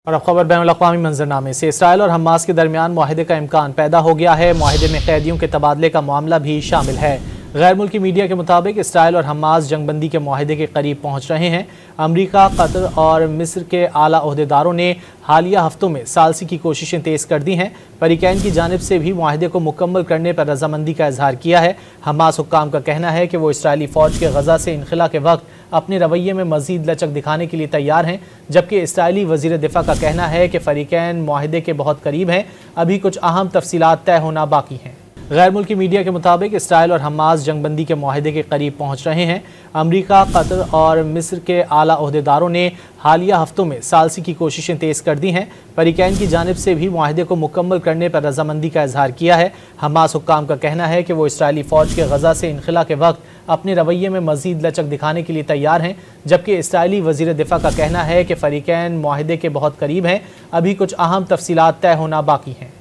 और अब खबर बैनुल-अक़वामी मंजरनामे से। इसराइल और हमास के दरमियान मुआहदे का इम्कान पैदा हो गया है। मुआहदे में कैदियों के तबादले का मामला भी शामिल है। गैर मुल्की मीडिया के मुताबिक इसराइल और हमास जंगबंदी के मुआहदे के करीब पहुँच रहे हैं। अमरीका, कतर और मिस्र के आला ओहदेदारों ने हालिया हफ्तों में सालसी की कोशिशें तेज़ कर दी हैं। फरीकैन की जानिब से भी मुआहदे को मुकम्मल करने पर रजामंदी का इजहार किया है। हमास हुक्काम का कहना है कि वो इसराइली फ़ौज के गजा से इनखला के वक्त अपने रवैये में मज़ीद लचक दिखाने के लिए तैयार हैं, जबकि इसराइली वज़ीर दिफ़ा का कहना है कि फरीकैन मुआहदे के बहुत करीब हैं। अभी कुछ अहम तफसीलात तय होना बाकी हैं। गैर मुल्की मीडिया के मुताबिक इसराइल और हमास जंगबंदी के मुआहदे के करीब पहुँच रहे हैं। अमरीका, कतर और मिस्र के आला ओहदेदारों ने हालिया हफ्तों में सालसी की कोशिशें तेज़ कर दी हैं। फरीकैन की जानिब से भी मुआहदे को मुकम्मल करने पर रजामंदी का इजहार किया है। हमास हुक्काम का कहना है कि वो इसराइली फ़ौज के गजा से इनखला के वक्त अपने रवैये में मज़ीद लचक दिखाने के लिए तैयार हैं, जबकि इसराइली वज़ीर दिफ़ा का कहना है कि फरीकैन मुआहदे के बहुत करीब हैं। अभी कुछ अहम तफसीलात तय होना बाकी हैं।